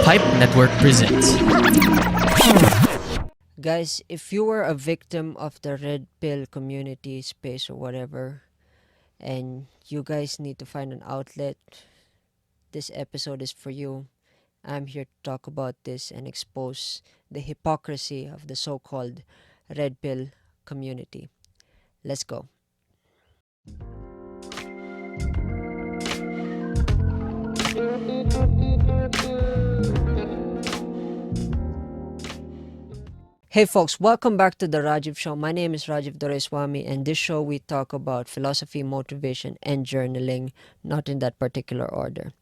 Pipe Network presents. Guys, if you were a victim of the red pill community space or whatever, and you guys need to find an outlet, this episode is for you. I'm here to talk about this and expose the hypocrisy of the so called red pill community. Let's go. Hey folks, welcome back to the Rajiv Show. My name is Rajiv Doreswamy, and this show we talk about philosophy, motivation, and journaling, not in that particular order.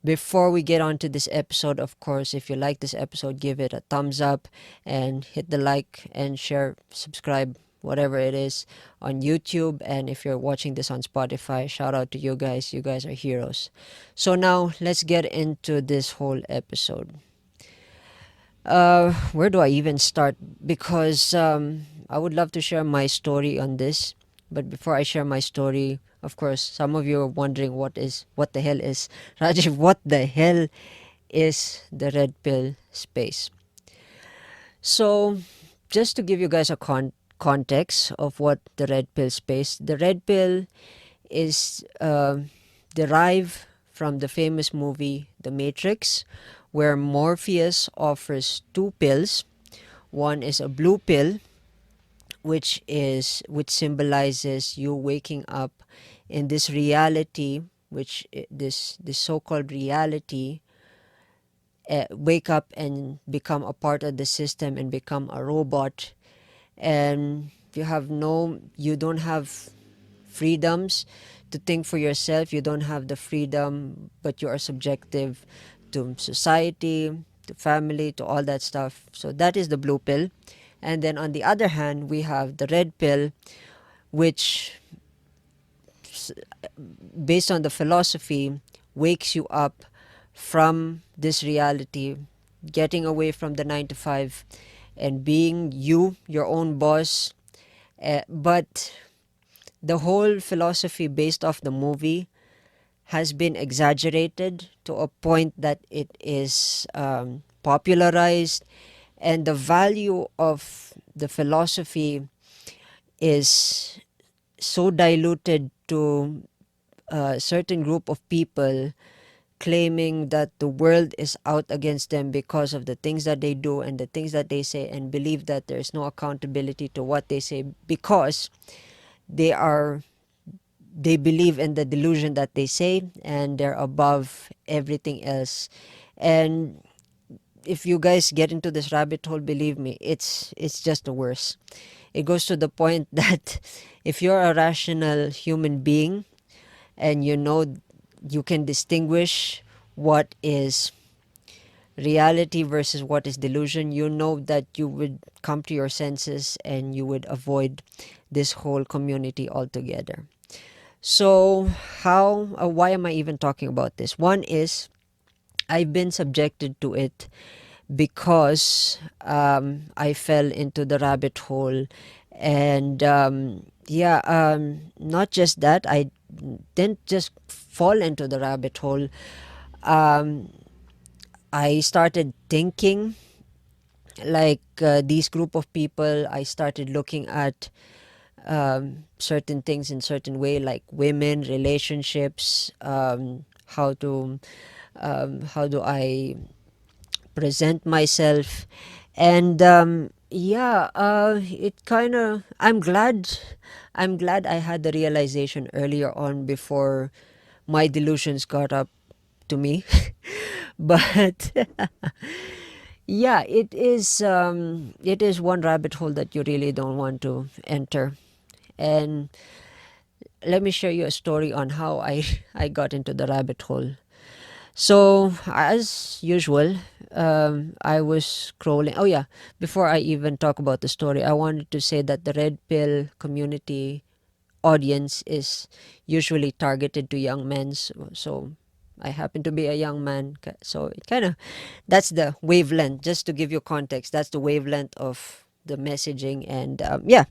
Before we get on to this episode, of course, if you like this episode, give it a thumbs up and hit the like and share, subscribe, whatever it is, on YouTube. And if you're watching this on Spotify, shout out to you guys. You guys are heroes. So now let's get into this whole episode. Where do I even start? Because I would love to share my story on this, but before I share my story, of course, some of you are wondering what the hell is Rajiv? What the hell is the red pill space? So, just to give you guys a context of what the red pill space, the red pill is derived from the famous movie The Matrix, where Morpheus offers two pills. One is a blue pill, which symbolizes you waking up in this reality, this so-called reality. Wake up and become a part of the system and become a robot, and you don't have freedoms to think for yourself. You don't have the freedom, but you are subjective to society, to family, to all that stuff. So that is the blue pill. And then on the other hand, we have the red pill, which, based on the philosophy, wakes you up from this reality, getting away from the 9 to 5 and being you, your own boss. But the whole philosophy based off the movie has been exaggerated to a point that it is popularized, and the value of the philosophy is so diluted to a certain group of people claiming that the world is out against them because of the things that they do and the things that they say, and believe that there is no accountability to what they say because they believe in the delusion that they say, and they're above everything else. And if you guys get into this rabbit hole, believe me, it's just the worst. It goes to the point that if you're a rational human being and you can distinguish what is reality versus what is delusion, you know that you would come to your senses and you would avoid this whole community altogether. So why am I even talking about this? One is I've been subjected to it because I fell into the rabbit hole. And not just that, I didn't just fall into the rabbit hole. I started thinking like these group of people. I started looking at certain things in certain way, like women, relationships, how do I present myself, and it kind of I'm glad I had the realization earlier on before my delusions got up to me. But yeah, it is one rabbit hole that you really don't want to enter. And let me share you a story on how I got into the rabbit hole. So, as usual, I was scrolling. Oh, yeah, before I even talk about the story, I wanted to say that the red pill community audience is usually targeted to young men. So I happen to be a young man. So, it kind of, that's the wavelength. Just to give you context, that's the wavelength of the messaging. And yeah.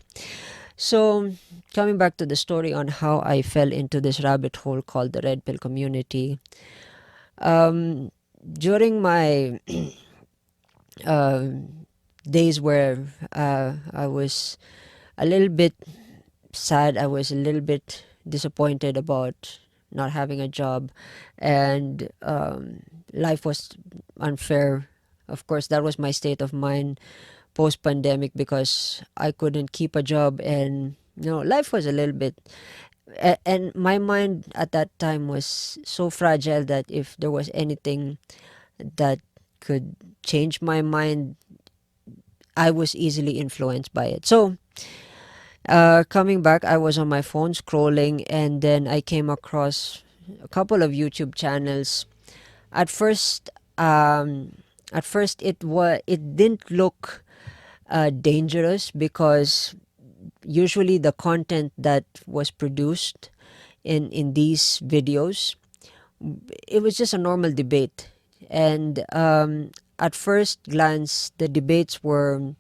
So, coming back to the story on how I fell into this rabbit hole called the red pill community. during my uh, days where I was a little bit sad, I was a little bit disappointed about not having a job, and life was unfair. Of course, that was my state of mind post pandemic, because I couldn't keep a job, and life was a little bit. And my mind at that time was so fragile that if there was anything that could change my mind, I was easily influenced by it. So, coming back, I was on my phone scrolling, and then I came across a couple of YouTube channels. At first, it didn't look dangerous, because usually the content that was produced in these videos, it was just a normal debate. And at first glance, the debates were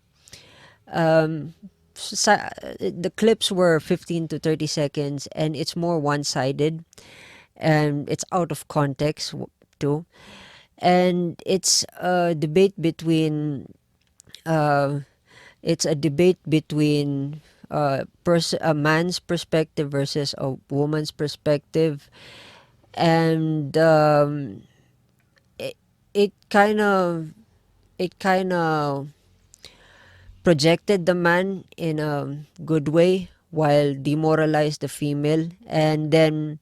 um, the clips were 15 to 30 seconds, and it's more one-sided, and it's out of context too. And uh, it's a debate between a man's perspective versus a woman's perspective. And it, it kind of it kind of projected the man in a good way while demoralized the female. And then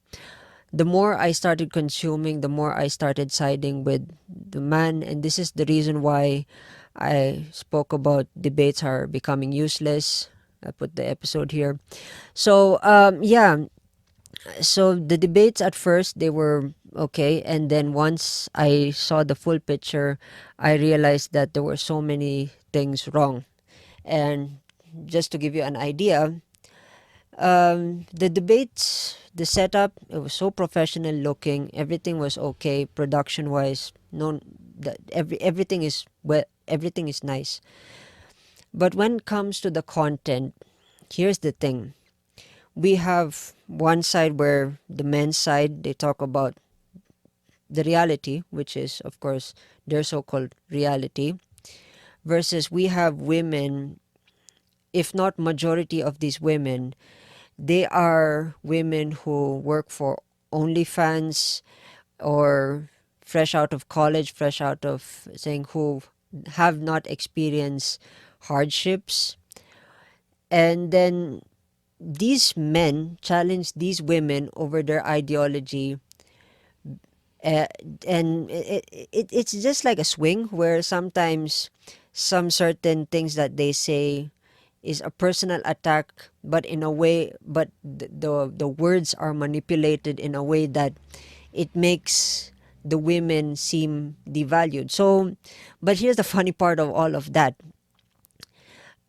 the more I started consuming, the more I started siding with the man. And this is the reason why I spoke about debates are becoming useless. I put the episode here. So yeah, so the debates at first, they were okay, and then once I saw the full picture, I realized that there were so many things wrong. And just to give you an idea, the debates, the setup, it was so professional looking. Everything was okay, production wise. No, everything is well. Everything is nice. But when it comes to the content, here's the thing: we have one side where the men's side, they talk about the reality, which is of course their so-called reality, versus we have women. If not majority of these women, they are women who work for OnlyFans, or fresh out of college, fresh out of saying, who have not experienced hardships. And then these men challenge these women over their ideology. uh, and it's just like a swing, where sometimes some certain things that they say is a personal attack, but in a way, but the words are manipulated in a way that it makes the women seem devalued. So, but here's the funny part of all of that: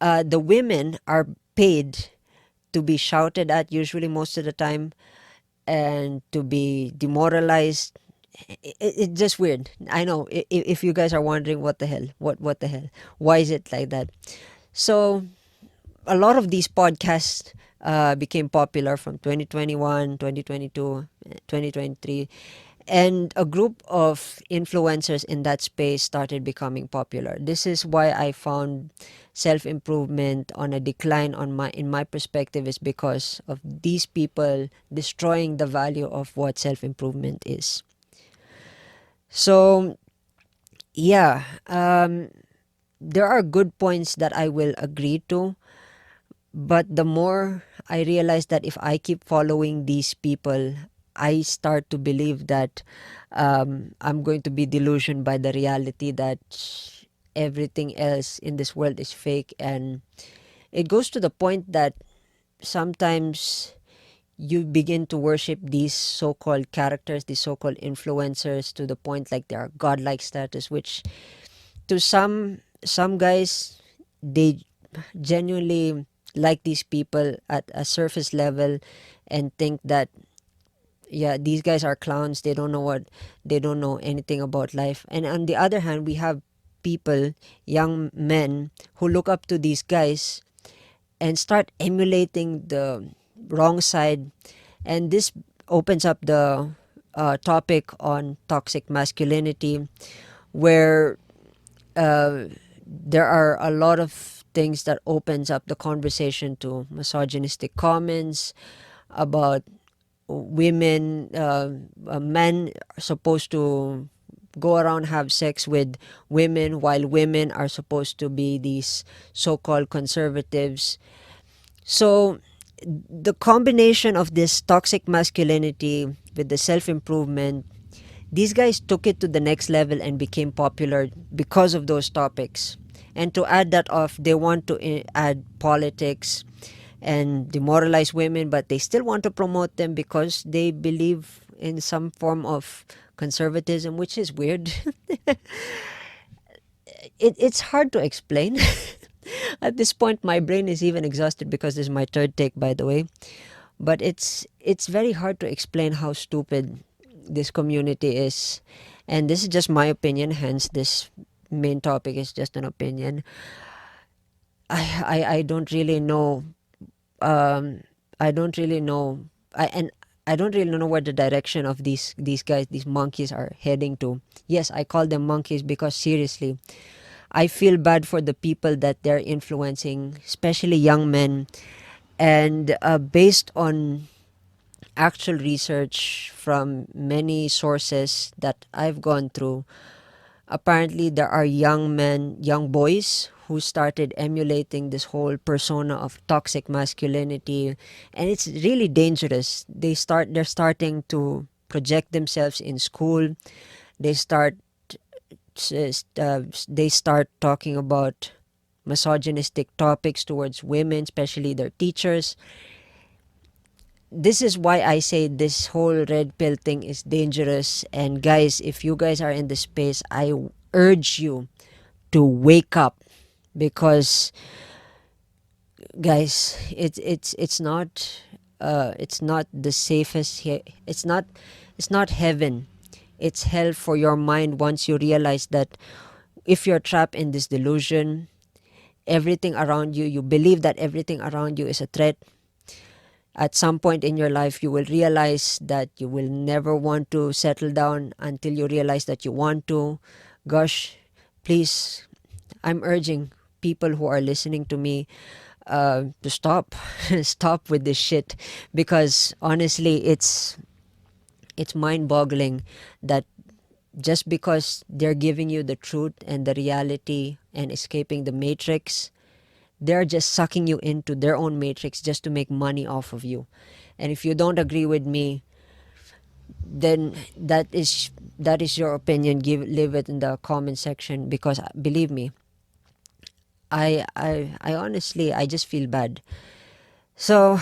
the women are paid to be shouted at, usually most of the time, and to be demoralized. It's just weird. I know, if you guys are wondering, what the hell, what the hell, why is it like that? So a lot of these podcasts became popular from 2021, 2022, 2023, and a group of influencers in that space started becoming popular. This is why I found self-improvement on a decline on my in my perspective, is because of these people destroying the value of what self-improvement is. So yeah, there are good points that I will agree to, but the more I realize that if I keep following these people, I start to believe that I'm going to be delusioned by the reality that everything else in this world is fake. And it goes to the point that sometimes you begin to worship these so-called characters, these so-called influencers, to the point like they are godlike status, which to some guys, they genuinely like these people at a surface level, and think that, yeah, these guys are clowns, they don't know anything about life. And on the other hand, we have people, young men, who look up to these guys and start emulating the wrong side. And this opens up the topic on toxic masculinity, where uh, there are a lot of things that opens up the conversation to misogynistic comments about women, men are supposed to go around have sex with women while women are supposed to be these so-called conservatives. So the combination of this toxic masculinity with the self-improvement, these guys took it to the next level and became popular because of those topics. And to add that off, they want to add politics and demoralize women, but they still want to promote them because they believe in some form of conservatism, which is weird. It's hard to explain. At this point, my brain is even exhausted because this is my third take, by the way. But it's very hard to explain how stupid this community is, and this is just my opinion. Hence, this main topic is just an opinion. I don't really know. I don't really know. I don't really know where the direction of these guys, these monkeys, are heading to. Yes, I call them monkeys because seriously, I feel bad for the people that they're influencing, especially young men. And based on actual research from many sources that I've gone through, apparently there are young men, young boys who started emulating this whole persona of toxic masculinity, and it's really dangerous. They're starting to project themselves in school. They start they start talking about misogynistic topics towards women, especially their teachers. This is why I say this whole red pill thing is dangerous. And guys, if you guys are in the space, I urge you to wake up, because guys, it's not the safest here. It's not heaven. It's hell for your mind once you realize that if you're trapped in this delusion, everything around you, you believe that everything around you is a threat. At some point in your life, you will realize that you will never want to settle down until you realize that you want to. Gosh, please, I'm urging people who are listening to me to stop. Stop with this shit, because honestly, it's mind-boggling that just because they're giving you the truth and the reality and escaping the matrix, they're just sucking you into their own matrix just to make money off of you. And if you don't agree with me, then that is your opinion. Leave it in the comment section, because believe me, I honestly, I just feel bad. So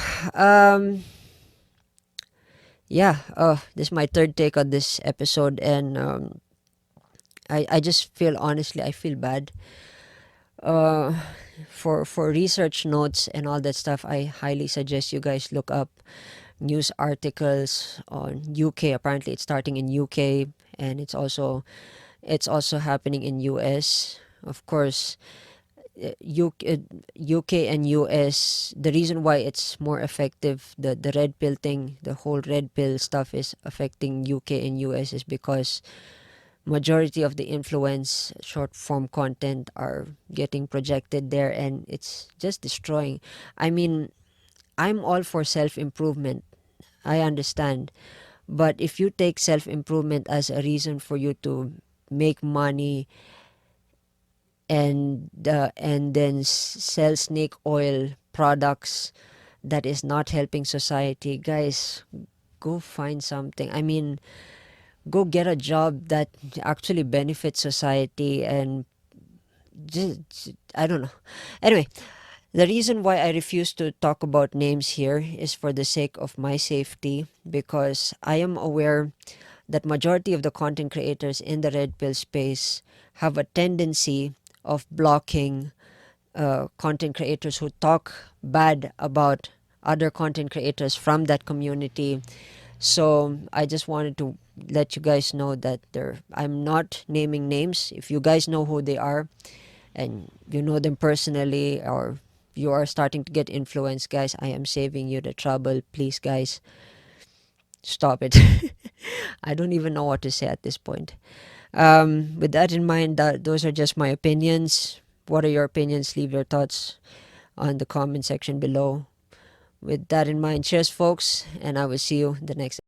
yeah, this is my third take on this episode, and I just feel, honestly, I feel bad. uh for research notes and all that stuff, I highly suggest you guys look up news articles on UK. Apparently it's starting in UK, and it's also happening in US, of course. UK and US, the reason why it's more effective, the red pill thing, the whole red pill stuff is affecting UK and US, is because majority of the influence short form content are getting projected there, and it's just destroying. I mean, I'm all for self improvement, I understand, but if you take self improvement as a reason for you to make money, and then sell snake oil products that is not helping society, guys, go find something. I mean, go get a job that actually benefits society, and just, I don't know. Anyway, the reason why I refuse to talk about names here is for the sake of my safety, because I am aware that majority of the content creators in the red pill space have a tendency of blocking content creators who talk bad about other content creators from that community. So I just wanted to let you guys know that I'm not naming names. If you guys know who they are and you know them personally, or you are starting to get influenced, guys, I am saving you the trouble. Please, guys, stop it. I don't even know what to say at this point. With that in mind, those are just my opinions. What are your opinions? Leave your thoughts on the comment section below. With that in mind, cheers, folks, and I will see you in the next